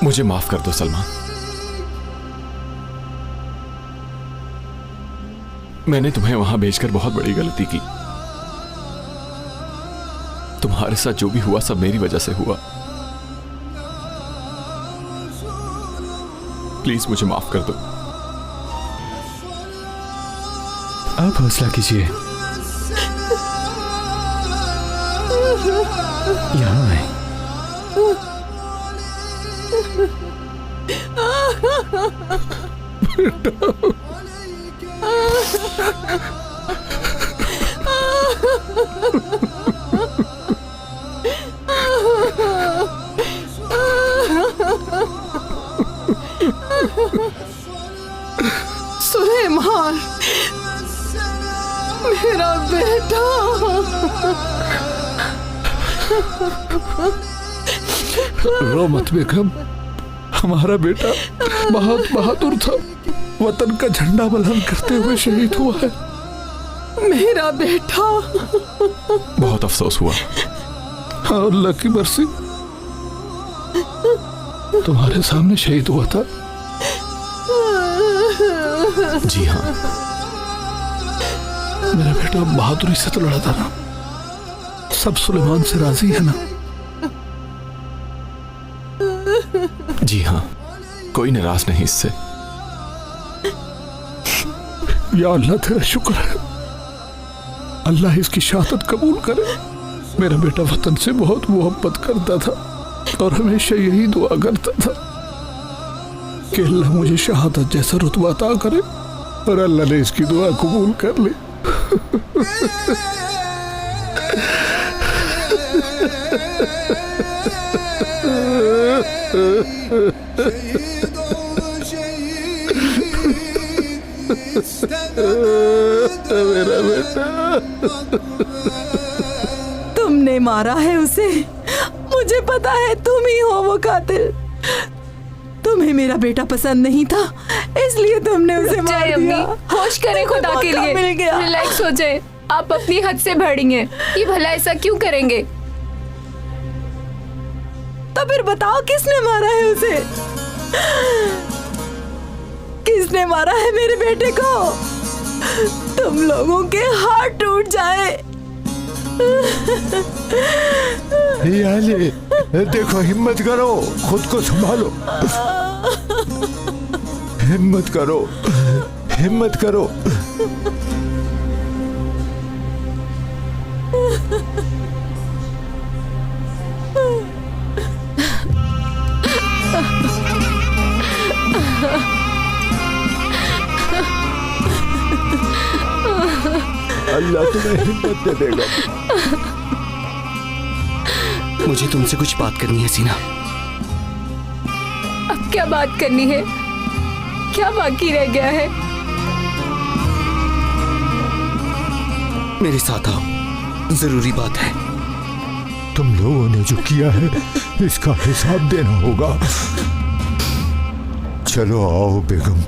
मुझे माफ कर दो सलमान। मैंने तुम्हें वहां भेजकर बहुत बड़ी गलती की। तुम्हारे साथ जो भी हुआ सब मेरी वजह से हुआ। प्लीज मुझे माफ कर दो। आप हौसला कीजिए, यहाँ आए। सुलेमान, मेरा बेटा। रो मत बेगम, हमारा बेटा बहुत बहादुर था, वतन का झंडा बुलंद करते हुए शहीद हुआ है। मेरा बेटा। बहुत अफसोस हुआ। हाँ, अल्लाह की मर्जी, तुम्हारे सामने शहीद हुआ था। जी हाँ, मेरा बेटा बहादुरी से तो लड़ा था ना। सब सुलेमान से राजी है ना? जी हाँ, कोई नाराज नहीं इससे। या अल्लाह, तेरा शुक्र है। अल्लाह इसकी शहादत कबूल करे। मेरा बेटा वतन से बहुत मोहब्बत करता था और हमेशा यही दुआ करता था कि अल्लाह मुझे शहादत जैसा रुतबा अता करे, और अल्लाह ने इसकी दुआ कबूल कर ली। मेरा बेटा। तुमने मारा है उसे। मुझे पता है तुम ही हो वो कातिल। तुम्हें मेरा बेटा पसंद नहीं था, इसलिए तुमने उसे मार दिया। होश करें खुदा के लिए, मिल गया। रिलैक्स हो जाए। आप अपनी हद से बढ़ी हैं। ये भला ऐसा क्यों करेंगे? तो फिर बताओ किसने मारा है उसे? किसने मारा है मेरे बेटे को? तुम लोगों के हाथ टूट जाए। याले, देखो, हिम्मत करो, खुद को संभालो। हिम्मत करो, हिम्मत करो। अल्लाह तुम्हें हिम्मत दे देगा। मुझे तुमसे कुछ बात करनी है सीना। अब क्या बात करनी है? क्या बाकी रह गया है? मेरे साथ आओ, जरूरी बात है। तुम लोगों ने जो किया है इसका हिसाब देना होगा। चलो आओ बेगम।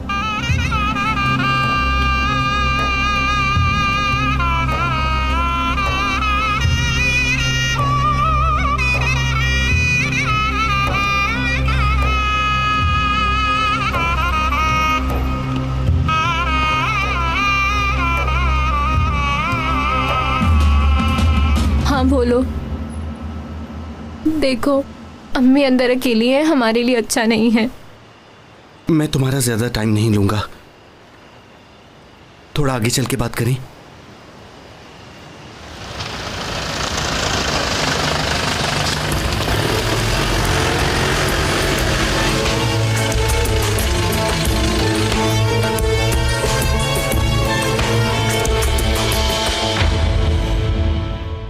हाँ बोलो। देखो, अम्मी अंदर अकेली है, हमारे लिए अच्छा नहीं है। मैं तुम्हारा ज्यादा टाइम नहीं लूंगा, थोड़ा आगे चल के बात करें।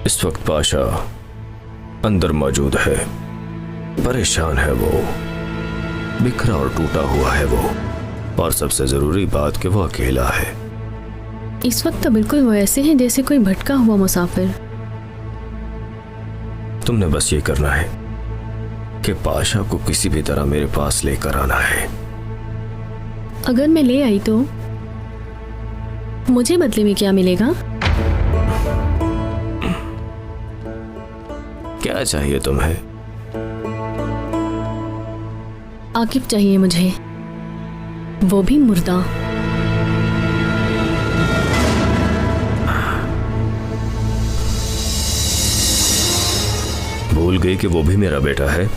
इस वक्त पाशा अंदर मौजूद है। परेशान है वो, बिखरा और टूटा हुआ है वो, और सबसे जरूरी बात कि वो अकेला है। इस वक्त तो बिल्कुल वो ऐसे हैं जैसे कोई भटका हुआ मुसाफिर। तुमने बस ये करना है कि पाशा को किसी भी तरह मेरे पास लेकर आना है। अगर मैं ले आई तो मुझे बदले में क्या मिलेगा? क्या चाहिए तुम्हें? आकिब चाहिए मुझे, वो भी मुर्दा। भूल गई कि वो भी मेरा बेटा है।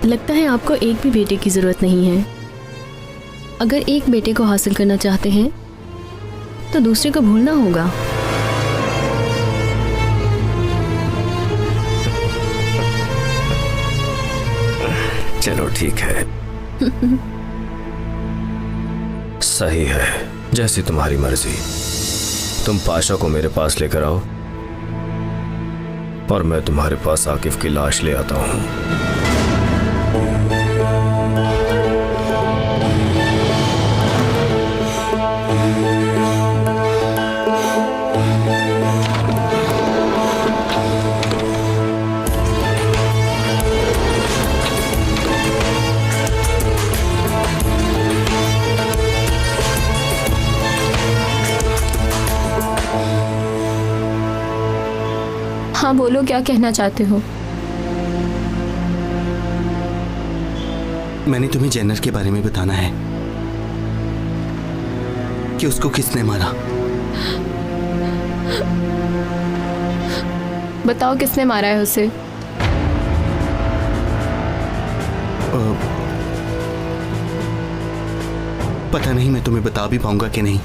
लगता है आपको एक भी बेटे की जरूरत नहीं है। अगर एक बेटे को हासिल करना चाहते हैं तो दूसरे को भूलना होगा। चलो ठीक है। सही है, जैसी तुम्हारी मर्जी। तुम पाशा को मेरे पास लेकर आओ और मैं तुम्हारे पास आकिफ की लाश ले आता हूं। हाँ बोलो, क्या कहना चाहते हो? मैंने तुम्हें जेनर के बारे में बताना है कि उसको किसने मारा। बताओ किसने मारा है उसे? पता नहीं मैं तुम्हें बता भी पाऊंगा कि नहीं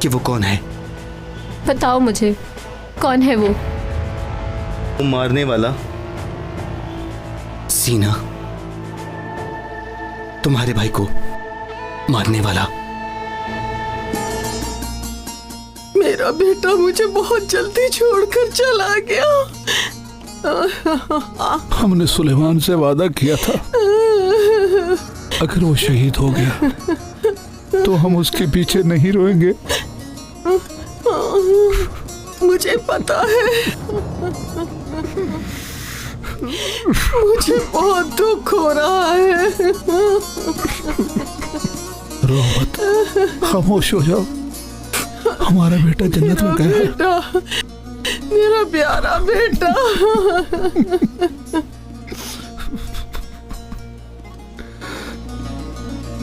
कि वो कौन है। बताओ मुझे, कौन है वो? वो मारने वाला सीना, तुम्हारे भाई को मारने वाला। मेरा बेटा मुझे बहुत जल्दी छोड़कर चला गया। हमने सुलेमान से वादा किया था अगर वो शहीद हो गया तो हम उसके पीछे नहीं रोएंगे। मुझे पता है, मुझे बहुत दुख हो रहा है। रो मत, खामोश हो जाओ। हमारा बेटा जन्नत में गया है। बेटा, मेरा प्यारा बेटा।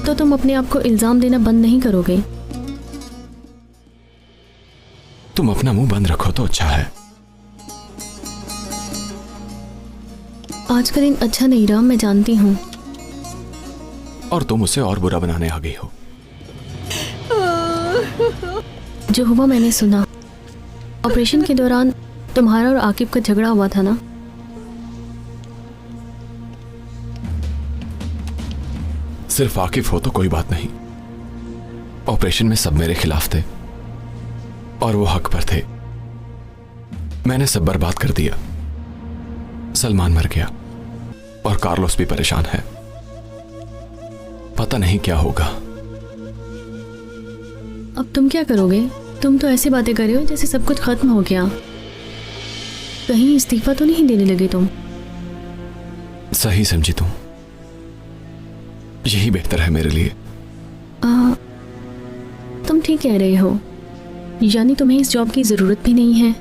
तो तुम अपने आप को इल्जाम देना बंद नहीं करोगे? तुम अपना मुंह बंद रखो तो अच्छा है। आज का दिन अच्छा नहीं रहा, मैं जानती हूँ। और तुम उसे और बुरा बनाने आ गई हो। जो हुआ मैंने सुना। ऑपरेशन के दौरान तुम्हारा और आकिब का झगड़ा हुआ था ना? सिर्फ आकिफ हो तो कोई बात नहीं। ऑपरेशन में सब मेरे खिलाफ थे और वो हक पर थे। मैंने सब बर्बाद कर दिया। सलमान मर गया और कार्लोस भी परेशान है। पता नहीं क्या होगा। अब तुम क्या करोगे? तुम तो ऐसी बातें कर रहे हो जैसे सब कुछ खत्म हो गया। कहीं इस्तीफा तो नहीं देने लगे तुम? सही समझी तुम, यही बेहतर है मेरे लिए। तुम ठीक कह रहे हो। यानी तुम्हें इस जॉब की जरूरत भी नहीं है।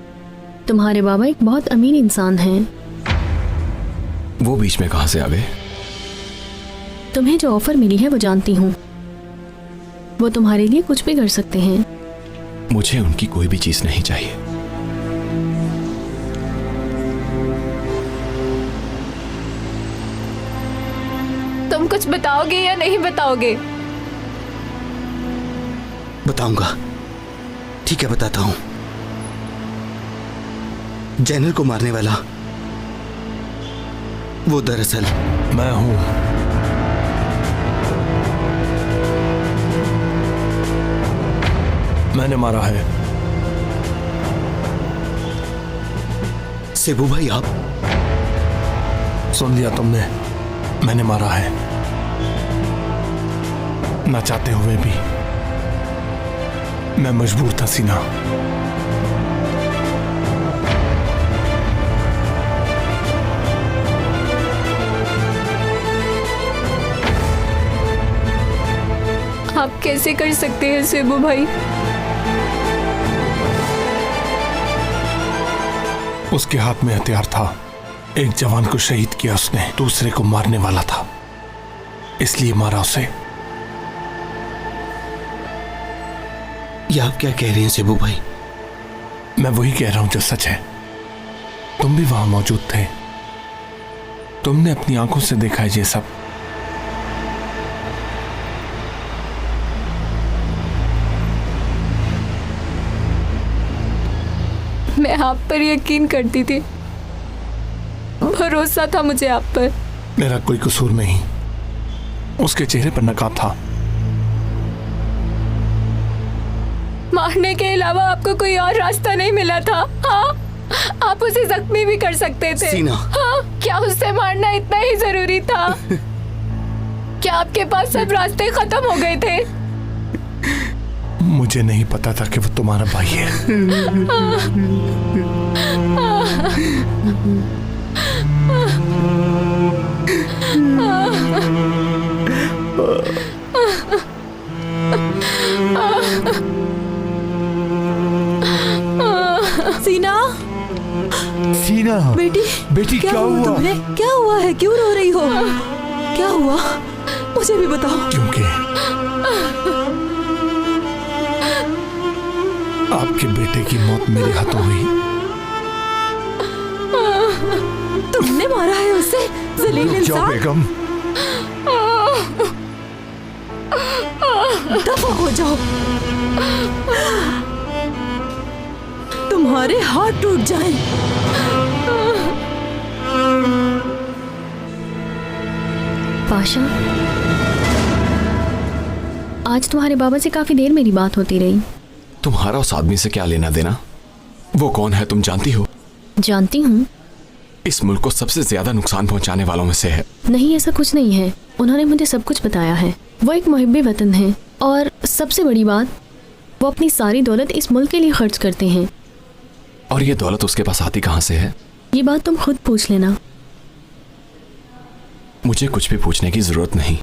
तुम्हारे बाबा एक बहुत अमीर इंसान हैं। वो बीच में कहां से आ गए? तुम्हें जो ऑफर मिली है वो जानती हूँ। वो तुम्हारे लिए कुछ भी कर सकते हैं। मुझे उनकी कोई भी चीज नहीं चाहिए। तुम कुछ बताओगे या नहीं बताओगे? बताऊंगा। ठीक है, बताता हूं। जेनर को मारने वाला वो दरअसल मैं हूं। मैंने मारा है। सेबू भाई, आप सुन लिया तुमने, मैंने मारा है। ना चाहते हुए भी मैं मजबूर था सीना। आप कैसे कर सकते हैं सेबू भाई? उसके हाथ में हथियार था एक जवान को शहीद किया उसने, दूसरे को मारने वाला था, इसलिए मारा उसे। ये आप क्या कह रहे हैं सेबू भाई? मैं वही कह रहा हूं जो सच है। तुम भी वहां मौजूद थे, तुमने अपनी आंखों से देखा है ये सब। मैं आप पर यकीन करती थी, भरोसा था मुझे आप पर। मेरा कोई कसूर नहीं, उसके चेहरे पर नकाब था। मारने के अलावा आपको कोई और रास्ता नहीं मिला था? हाँ, आप उसे जख्मी भी कर सकते थे। सीना। हाँ, क्या उससे मारना इतना ही जरूरी था? क्या आपके पास सब रास्ते खत्म हो गए थे? मुझे नहीं पता था कि वो तुम्हारा भाई है। सीना, सीना, बेटी, बेटी क्या हुआ? तुम्हें क्या हुआ है? क्यों रो रही हो? क्या हुआ? मुझे भी बताओ। क्योंकि आपके बेटे की मौत मेरे हाथों हुई। तुमने मारा है उसे? जलील रुक जाओ इंसान, बेगम। दफा हो जाओ। तुम्हारे हाथ टूट जाएं। पाशा, आज तुम्हारे बाबा से काफी देर मेरी बात होती रही। तुम्हारा उस आदमी से क्या लेना देना? वो कौन है तुम जानती हो? जानती हूँ। इस मुल्क को सबसे ज्यादा नुकसान पहुंचाने वालों में से है। नहीं, ऐसा कुछ नहीं है। उन्होंने मुझे सब कुछ बताया है। वो एक मुहिब्बे वतन है और सबसे बड़ी बात, वो अपनी सारी दौलत इस मुल्क के लिए खर्च करते हैं। और ये दौलत उसके पास आती कहाँ से है? ये बात तुम खुद पूछ लेना। मुझे कुछ भी पूछने की जरूरत नहीं।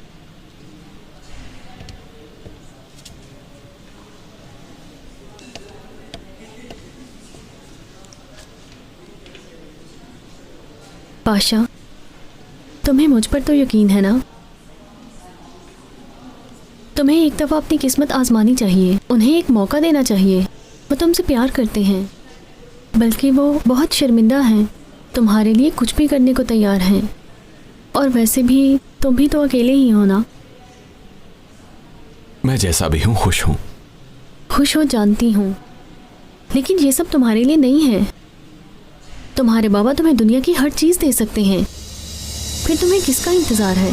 पाशा, तुम्हें मुझ पर तो यकीन है ना? तुम्हें एक दफा अपनी किस्मत आजमानी चाहिए, उन्हें एक मौका देना चाहिए। वो तुमसे प्यार करते हैं, बल्कि वो बहुत शर्मिंदा हैं, तुम्हारे लिए कुछ भी करने को तैयार हैं। और वैसे भी तुम भी तो अकेले ही हो ना। मैं जैसा भी हूँ खुश हूँ। खुश हो जानती हूँ, लेकिन ये सब तुम्हारे लिए नहीं है। तुम्हारे बाबा तुम्हें दुनिया की हर चीज दे सकते हैं, फिर तुम्हें किसका इंतजार है?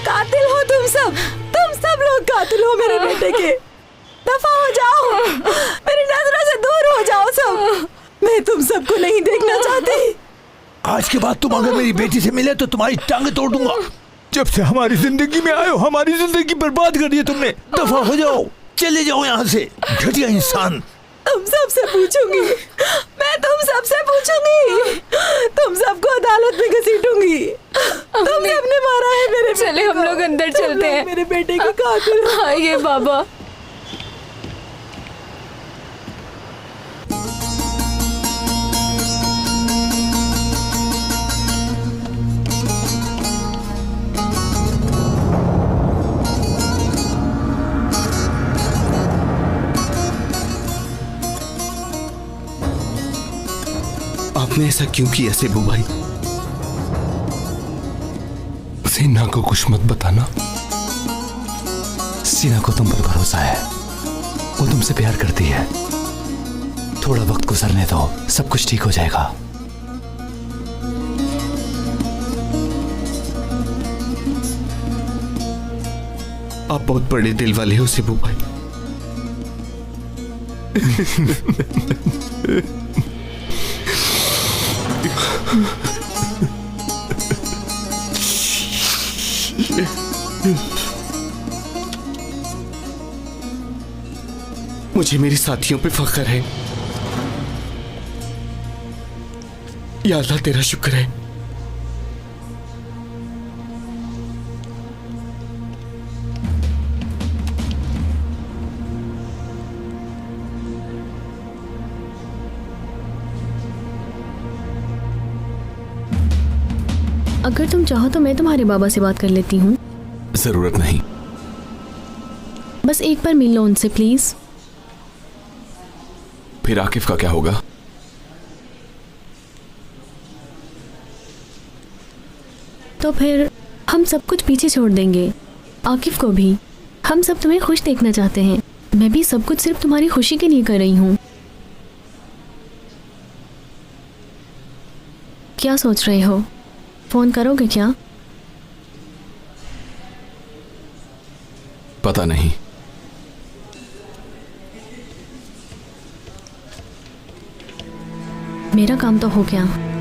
कातिल हो तुम सब लोग कातिल हो मेरे बेटे के। दफा हो जाओ, मेरी नजरों से दूर हो जाओ सब। मैं तुम सबको नहीं देखना चाहती। आज के बाद तुम अगर मेरी बेटी से मिले तो तुम्हारी टांग तोड़ दूंगा। जब से हमारी जिंदगी में आए हो, हमारी जिंदगी बर्बाद कर दी है तुमने। दफा हो जाओ, चले जाओ यहाँ से, घटिया इंसान। तुम सबसे पूछूंगी, मैं तुम सबसे पूछूंगी, तुम सबको अदालत में घसीटूंगी। तुम सबने मारा है मेरे बेटे चले हम लोग अंदर चलते हैं। मेरे बेटे की कातिल। हाँ, ये बाबा। आपने ऐसा क्यों किया सेबू भाई? सीना को कुछ मत बताना। सीना को तुम पर भरोसा है, वो तुमसे प्यार करती है। थोड़ा वक्त गुजरने दो, सब कुछ ठीक हो जाएगा। आप बहुत बड़े दिल वाले हो सेबू भाई। मुझे मेरे साथियों पे फख्र है। या अल्लाह तेरा शुक्र है। अगर तुम चाहो तो मैं तुम्हारे बाबा से बात कर लेती हूँ। जरूरत नहीं। बस एक बार मिल लो उनसे प्लीज। फिर आकिफ का क्या होगा? तो फिर हम सब कुछ पीछे छोड़ देंगे, आकिफ को भी। हम सब तुम्हें खुश देखना चाहते हैं। मैं भी सब कुछ सिर्फ तुम्हारी खुशी के लिए कर रही हूँ। क्या सोच रहे हो? फोन करोगे क्या? पता नहीं। मेरा काम तो हो गया।